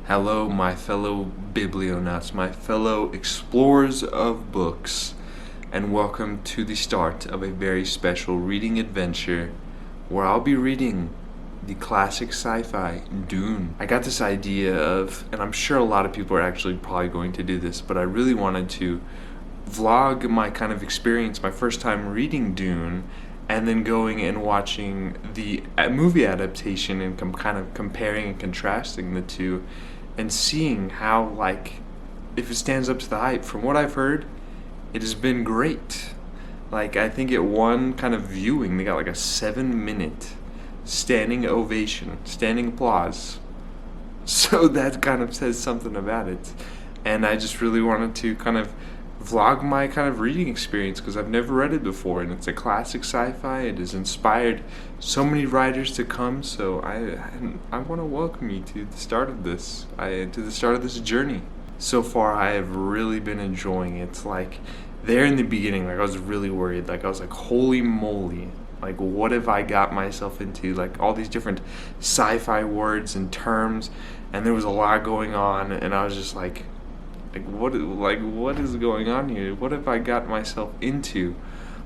Hello, my fellow biblionauts, my fellow explorers of books, and welcome to the start of a very special reading adventure where I'll be reading the classic sci-fi Dune. I got this idea of, and I'm sure a lot of people are actually probably going to do this, but I really wanted to vlog my kind of experience, my first time reading Dune, and then going and watching the movie adaptation and kind of comparing and contrasting the two and seeing how, like, if it stands up to the hype. From what I've heard, it has been great. Like, I think it won kind of viewing. They got like a 7-minute standing ovation, standing applause. So that kind of says something about it. And I just really wanted to kind of vlog my kind of reading experience because I've never read it before, and it's a classic sci-fi. It has inspired so many writers to come, so I want to welcome you to the start of this journey. So far I have really been enjoying it. Like, there in the beginning, like, I was really worried. Like, I was like, holy moly, like, what have I got myself into? Like, all these different sci-fi words and terms, and there was a lot going on, and I was just like what is going on here? What have I got myself into?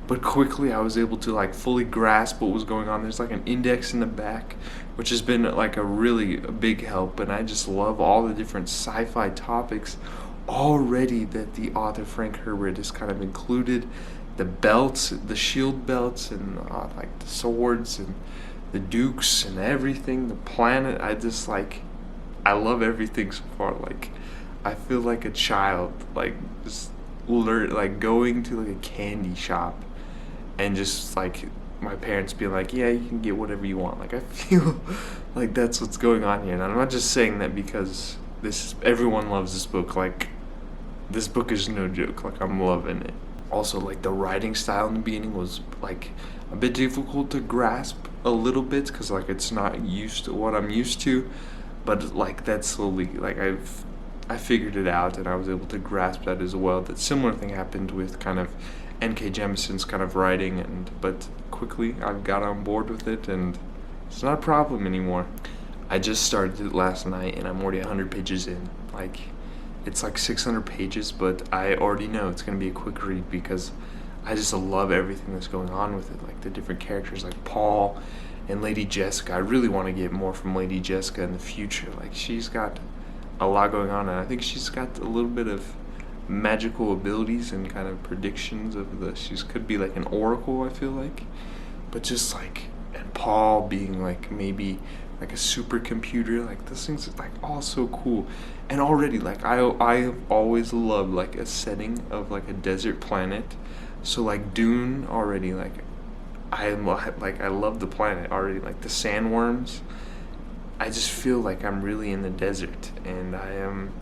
But quickly I was able to like fully grasp what was going on. There's like an index in the back, which has been like a really big help, and I just love all the different sci-fi topics already that the author Frank Herbert has kind of included. The belts, the shield belts, and like the swords and the dukes and everything, the planet. I love everything so far. Like, I feel like a child, like, just going to like a candy shop and just like my parents being like, yeah, you can get whatever you want. Like, I feel like that's what's going on here. And I'm not just saying that because everyone loves this book. Like, this book is no joke. Like, I'm loving it. Also, like, the writing style in the beginning was like a bit difficult to grasp a little bit because like it's not used to what I'm used to, but like that slowly, like, I figured it out, and I was able to grasp that as well. That similar thing happened with kind of N.K. Jemisin's kind of writing, but quickly I've got on board with it, and it's not a problem anymore. I just started it last night, and I'm already 100 pages in. Like, it's like 600 pages, but I already know it's going to be a quick read because I just love everything that's going on with it. Like, the different characters like Paul and Lady Jessica. I really want to get more from Lady Jessica in the future. Like, she's got a lot going on, and I think she's got a little bit of magical abilities and kind of predictions of she could be like an oracle, I feel like. But just like, and Paul being like maybe like a supercomputer, like, those things are like all so cool. And already, like, I always loved like a setting of like a desert planet. So like Dune already, like, I love the planet already, like the sandworms. I just feel like I'm really in the desert, and I am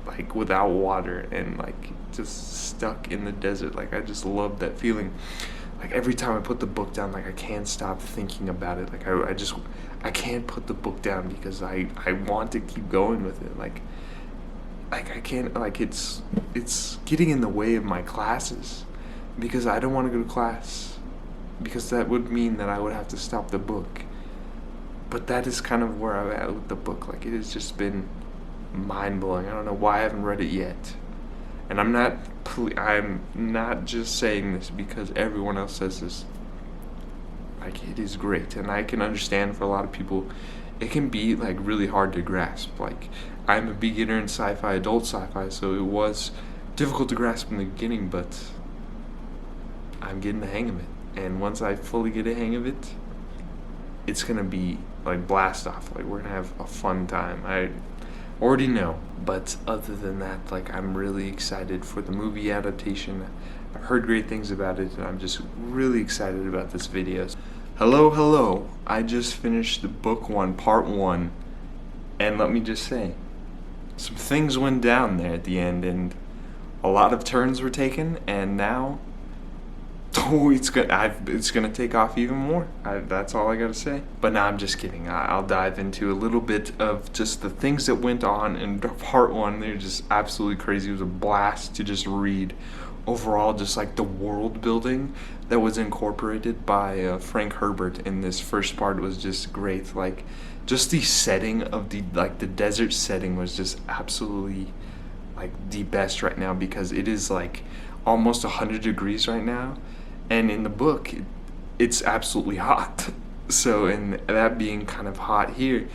like without water and like just stuck in the desert. Like, I just love that feeling. Like, every time I put the book down, like, I can't stop thinking about it. Like, I can't put the book down because I want to keep going with it. Like I can't, like, it's getting in the way of my classes because I don't want to go to class, because that would mean that I would have to stop the book. But that is kind of where I'm at with the book. Like, it has just been mind-blowing. I don't know why I haven't read it yet. And I'm not just saying this because everyone else says this. Like, it is great. And I can understand for a lot of people, it can be, like, really hard to grasp. Like, I'm a beginner in sci-fi, adult sci-fi, so it was difficult to grasp in the beginning, but I'm getting the hang of it. And once I fully get a hang of it, it's gonna be like blast off. Like, we're gonna have a fun time. I already know. But other than that, like, I'm really excited for the movie adaptation. I've heard great things about it, and I'm just really excited about this video. Hello. I just finished book 1, part 1, and let me just say, some things went down there at the end, and a lot of turns were taken, and now it's gonna take off even more. That's all I gotta say. But now I'm just kidding. I'll dive into a little bit of just the things that went on in part 1. They're just absolutely crazy. It was a blast to just read. Overall, just like the world building that was incorporated by Frank Herbert in this first part was just great. Like, just the setting of the desert setting was just absolutely like the best right now, because it is like almost 100 degrees right now, and in the book it's absolutely hot. So, and that being kind of hot here,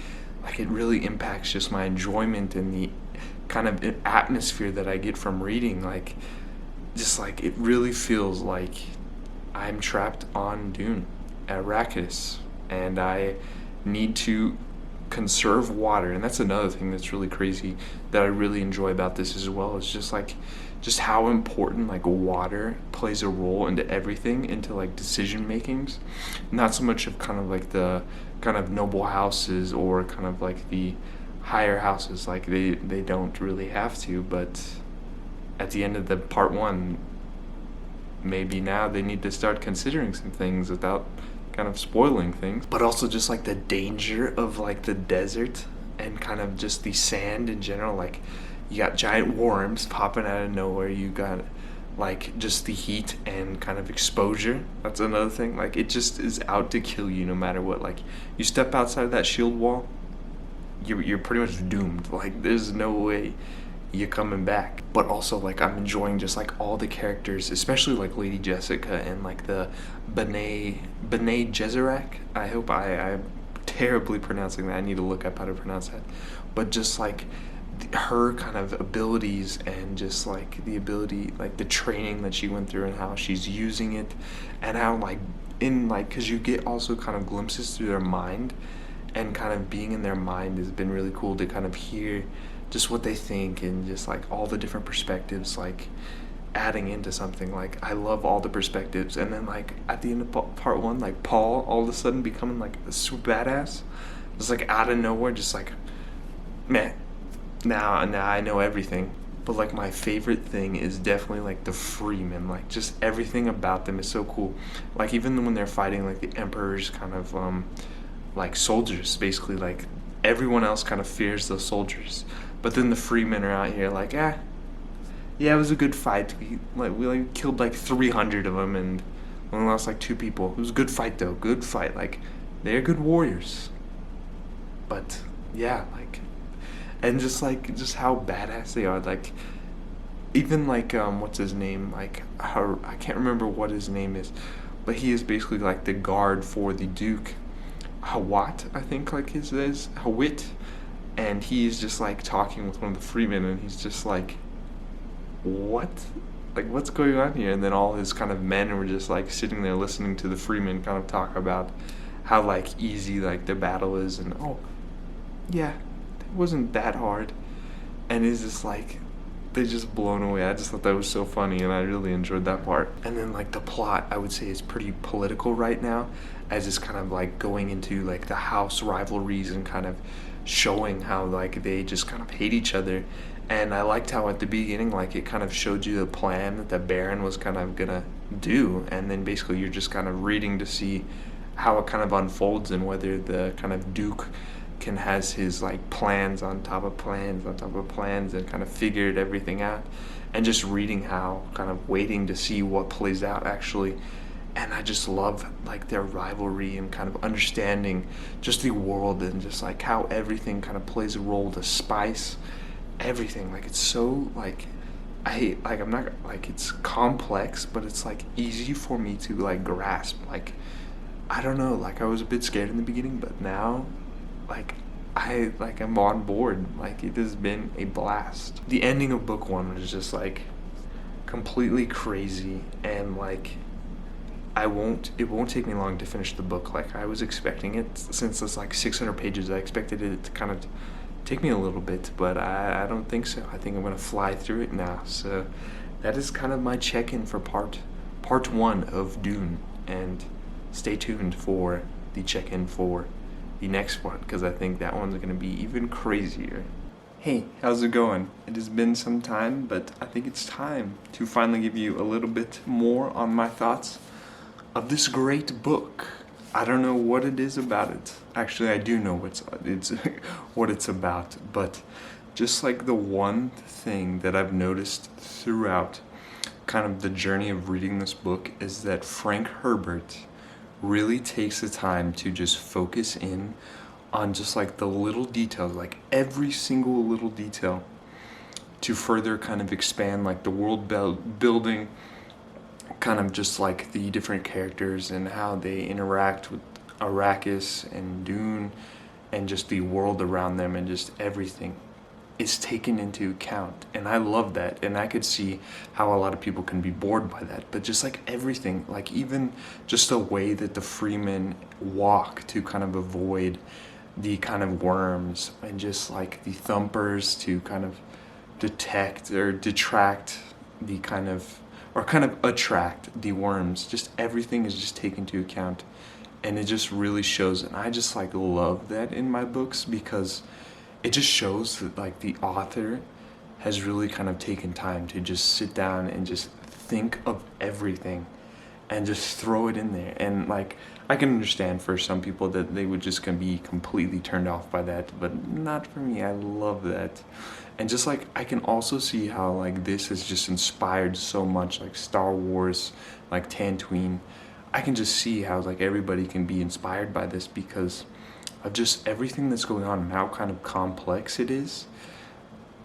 like it really impacts just my enjoyment and the kind of atmosphere that I get from reading. Like, just like it really feels like I'm trapped on Dune, Arrakis, and I need to conserve water. And that's another thing that's really crazy that I really enjoy about this as well, is just like just how important like water plays a role into everything, into like decision makings. Not so much of kind of like the kind of noble houses or kind of like the higher houses, like they don't really have to, but at the end of the part one, maybe now they need to start considering some things without kind of spoiling things. But also just like the danger of like the desert and kind of just the sand in general. Like, you got giant worms popping out of nowhere, you got like just the heat and kind of exposure. That's another thing. Like, it just is out to kill you no matter what. Like, you step outside of that shield wall, you're pretty much doomed. Like, there's no way you're coming back. But also, like, I'm enjoying just like all the characters, especially like Lady Jessica and like the Bene Gesserit. I hope I'm terribly pronouncing that. I need to look up how to pronounce that. But just like her kind of abilities, and just like the ability, like the training that she went through and how she's using it, and how like in like, because you get also kind of glimpses through their mind, and kind of being in their mind has been really cool to kind of hear just what they think, and just like all the different perspectives like adding into something. Like, I love all the perspectives. And then like at the end of part one, like Paul all of a sudden becoming like a super badass, just like out of nowhere, just like, man, now I know everything. But like my favorite thing is definitely like the Freemen. Like, just everything about them is so cool. Like, even when they're fighting like the Emperor's kind of like soldiers, basically, like everyone else kind of fears those soldiers, but then the Freemen are out here like, yeah, it was a good fight. We killed like 300 of them and only lost like 2 people. It was a good fight though, good fight. Like, they're good warriors. But yeah, like, and just how badass they are. Like, even like what's his name? Like, how, I can't remember what his name is, but he is basically like the guard for the Duke. Hawat, I think, like his is Hawit, and he's just like talking with one of the Freemen, and he's just like, what? Like, what's going on here? And then all his kind of men were just like sitting there listening to the Freemen kind of talk about how like easy like the battle is, and oh yeah, it wasn't that hard. And it's just like, they're just blown away. I just thought that was so funny, and I really enjoyed that part. And then like the plot, I would say, is pretty political right now, as it's kind of like going into like the house rivalries and kind of showing how like they just kind of hate each other. And I liked how at the beginning, like, it kind of showed you the plan that the Baron was kind of gonna do, and then basically you're just kind of reading to see how it kind of unfolds, and whether the kind of Duke has his like plans on top of plans on top of plans, and kind of figured everything out, and just reading how, kind of waiting to see what plays out actually. And I just love like their rivalry, and kind of understanding just the world, and just like how everything kind of plays a role to spice everything. Like, it's so like, I'm not like, it's complex, but it's like easy for me to like grasp. Like, I don't know, like I was a bit scared in the beginning, but now like I'm on board. Like, it has been a blast. The ending of book 1 was just like completely crazy, and like it won't take me long to finish the book. Like, I was expecting it, since it's like 600 pages, I expected it to kind of take me a little bit, but I don't think so. I think I'm gonna fly through it now. So that is kind of my check-in for part 1 of Dune, and stay tuned for the check-in for the next one, because I think that one's gonna be even crazier. Hey, how's it going? It has been some time, but I think it's time to finally give you a little bit more on my thoughts of this great book. I don't know what it is about it. Actually, I do know it's what it's about, but just like the one thing that I've noticed throughout kind of the journey of reading this book is that Frank Herbert really takes the time to just focus in on just like the little details, like every single little detail, to further kind of expand like the world building, kind of just like the different characters and how they interact with Arrakis and Dune, and just the world around them, and just everything is taken into account. And I love that, and I could see how a lot of people can be bored by that, but just like everything, like even just the way that the Freemen walk to kind of avoid the kind of worms, and just like the thumpers to kind of detect or detract the kind of, or kind of attract the worms. Just everything is just taken into account, and it just really shows. And I just like love that in my books, because it just shows that like the author has really kind of taken time to just sit down and just think of everything and just throw it in there. And like, I can understand for some people that they would just gonna be completely turned off by that, but not for me. I love that. And just like, I can also see how like this has just inspired so much, like Star Wars, like Tatooine. I can just see how like everybody can be inspired by this because of just everything that's going on and how kind of complex it is.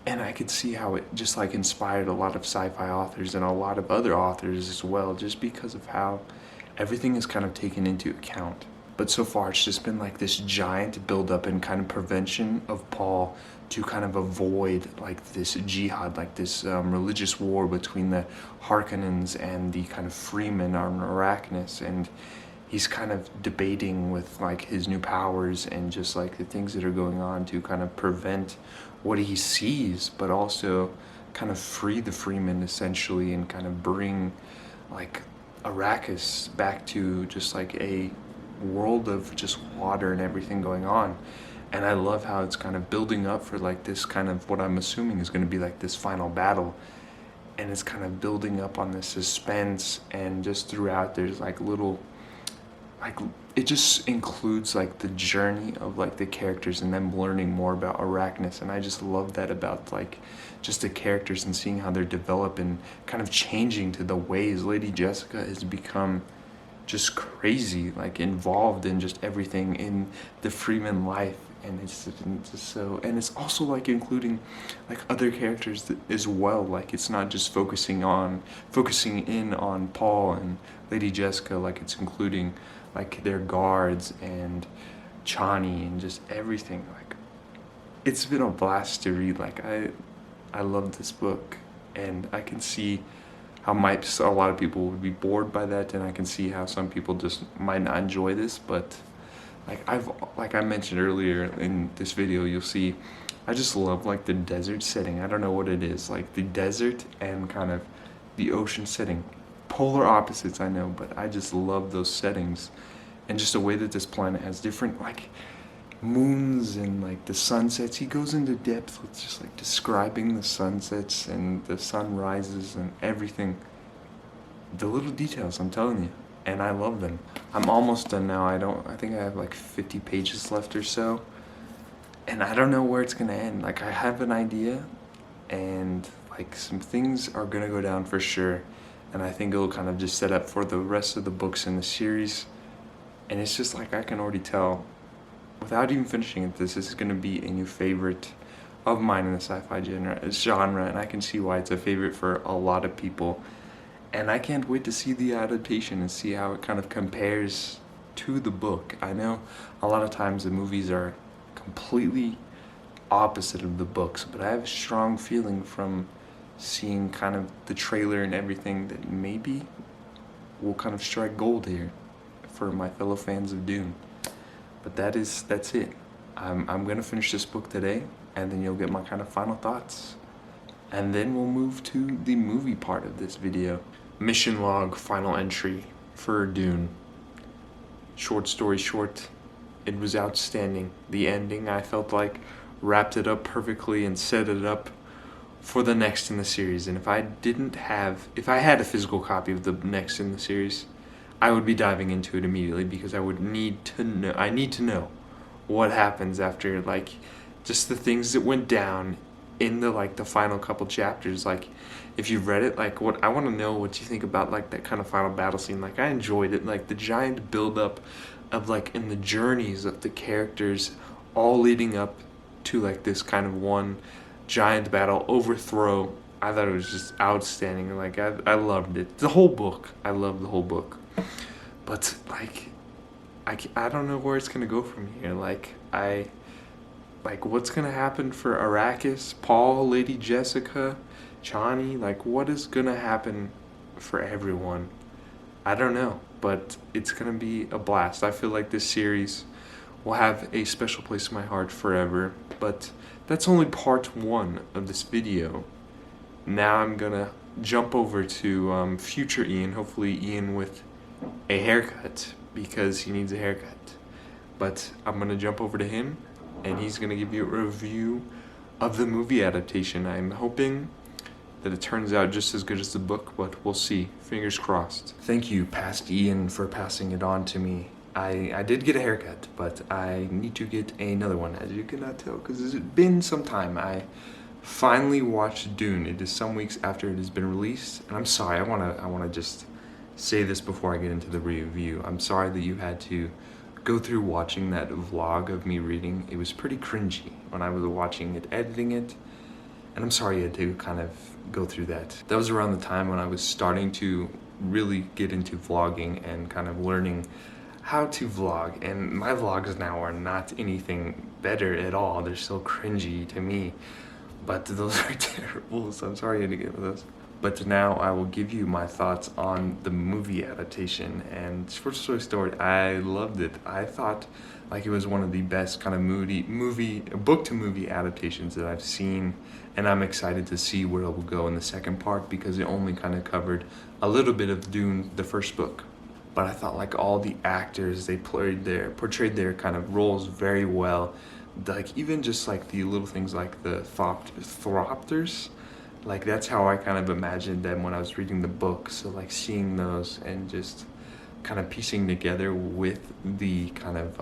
And I could see how it just like inspired a lot of sci-fi authors and a lot of other authors as well, just because of how everything is kind of taken into account. But so far it's just been like this giant buildup and kind of prevention of Paul to kind of avoid like this jihad, like this religious war between the Harkonnens and the kind of Freemen on Arrakis. And he's kind of debating with like his new powers and just like the things that are going on to kind of prevent what he sees, but also kind of free the Freemen essentially, and kind of bring like Arrakis back to just like a world of just water and everything going on. And I love how it's kind of building up for like this kind of what I'm assuming is going to be like this final battle, and it's kind of building up on this suspense. And just throughout there's like little, like it just includes like the journey of like the characters and them learning more about Arrakis. And I just love that about like just the characters and seeing how they're developing, kind of changing to the ways Lady Jessica has become just crazy, like involved in just everything in the Freeman life. And it's just so, and it's also like including like other characters as well. Like it's not just focusing in on Paul and Lady Jessica, like it's including like their guards and Chani and just everything. Like it's been a blast to read. Like I love this book, and I can see how a lot of people would be bored by that, and I can see how some people just might not enjoy this. But like I mentioned earlier in this video, you'll see I just love like the desert setting. I don't know what it is, like the desert and kind of the ocean setting. Polar opposites, I know, but I just love those settings, and just the way that this planet has different like moons and like the sunsets. He goes into depth with just like describing the sunsets and the sunrises and everything. The little details, I'm telling you, and I love them. I'm almost done now. I think I have like 50 pages left or so, and I don't know where it's gonna end. Like I have an idea, and like some things are gonna go down for sure, and I think it'll kind of just set up for the rest of the books in the series. And it's just like I can already tell, without even finishing it, this is going to be a new favorite of mine in the sci-fi genre, and I can see why it's a favorite for a lot of people. And I can't wait to see the adaptation and see how it kind of compares to the book. I know a lot of times the movies are completely opposite of the books, but I have a strong feeling from seeing kind of the trailer and everything that maybe we'll kind of strike gold here for my fellow fans of Dune. But that's it. I'm gonna finish this book today, and then you'll get my kind of final thoughts. And then we'll move to the movie part of this video. Mission log, final entry for Dune. Short story short, it was outstanding. The ending, I felt like, wrapped it up perfectly and set it up for the next in the series. And if I had a physical copy of the next in the series, I would be diving into it immediately, because I need to know what happens after, like, just the things that went down in the final couple chapters. Like, if you've read it, like, I want to know what you think about like that kind of final battle scene. Like, I enjoyed it, like the giant build up of like in the journeys of the characters all leading up to like this kind of one giant battle overthrow. I thought it was just outstanding. Like I loved it. The whole book. I loved the whole book. But like I don't know where it's gonna go from here. Like what's gonna happen for Arrakis, Paul, Lady Jessica, Chani? Like what is gonna happen for everyone? I don't know, but it's gonna be a blast. I feel like this series will have a special place in my heart forever. But that's only part one of this video. Now I'm gonna jump over to future Ian, hopefully Ian with a haircut, because he needs a haircut. But I'm gonna jump over to him, and he's gonna give you a review of the movie adaptation. I'm hoping that it turns out just as good as the book, but we'll see. Fingers crossed. Thank you, past Ian, for passing it on to me. I did get a haircut, but I need to get another one, as you cannot tell, because it's been some time. I finally watched Dune. It is some weeks after it has been released, and I'm sorry, I wanna just say this before I get into the review. I'm sorry that you had to go through watching that vlog of me reading. It was pretty cringy when I was watching it, editing it, and I'm sorry you had to kind of go through that. That was around the time when I was starting to really get into vlogging and kind of learning how to vlog, and my vlogs now are not anything better at all. They're still cringy to me, but those are terrible, so I'm sorry you had to get with those. But now I will give you my thoughts on the movie adaptation. And short story, I loved it. I thought like it was one of the best kind of book to movie adaptations that I've seen, and I'm excited to see where it will go in the second part, because it only kind of covered a little bit of Dune, the first book. But I thought like all the actors, they portrayed their kind of roles very well. Like even just like the little things like the thropters, like that's how I kind of imagined them when I was reading the book. So like seeing those and just kind of piecing together with the kind of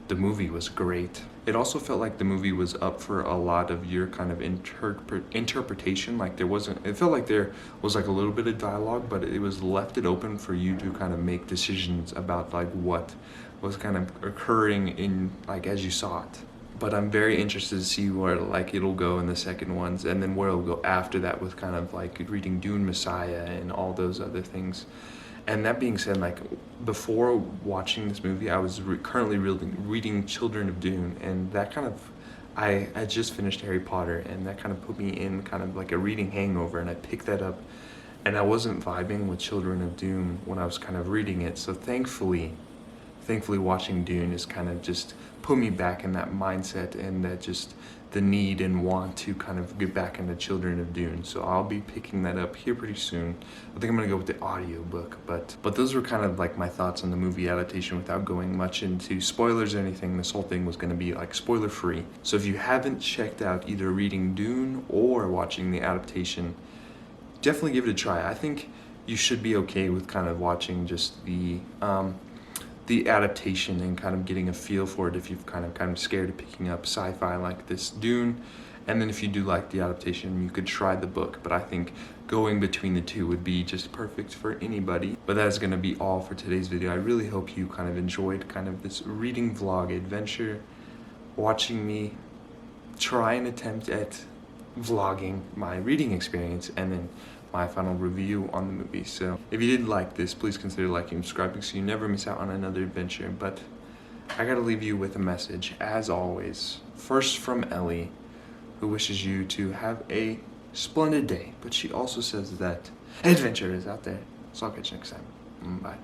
the movie was great. It also felt like the movie was up for a lot of your kind of interpretation. Like it felt like there was like a little bit of dialogue, but it was left it open for you to kind of make decisions about like what was kind of occurring in like as you saw it. But I'm very interested to see where like it'll go in the second ones, and then where it'll go after that with kind of like reading Dune Messiah and all those other things. And that being said, like before watching this movie, I was currently reading Children of Dune, and that kind of, I just finished Harry Potter, and that kind of put me in kind of like a reading hangover, and I picked that up, and I wasn't vibing with Children of Dune when I was kind of reading it. So thankfully watching Dune is kind of just put me back in that mindset, and that just the need and want to kind of get back into Children of Dune. So I'll be picking that up here pretty soon. I think I'm gonna go with the audiobook, but those were kind of like my thoughts on the movie adaptation without going much into spoilers or anything. This whole thing was gonna be like spoiler free. So if you haven't checked out either reading Dune or watching the adaptation, definitely give it a try. I think you should be okay with kind of watching just the adaptation and kind of getting a feel for it if you've kind of scared of picking up sci-fi like this Dune. And then if you do like the adaptation, you could try the book. But I think going between the two would be just perfect for anybody. But that is going to be all for today's video. I really hope you kind of enjoyed kind of this reading vlog adventure, watching me try and attempt at vlogging my reading experience, and then my final review on the movie. So if you did like this, please consider liking and subscribing so you never miss out on another adventure. But I gotta leave you with a message, as always. First from Ellie, who wishes you to have a splendid day, but she also says that adventure is out there. So I'll catch you next time. Bye.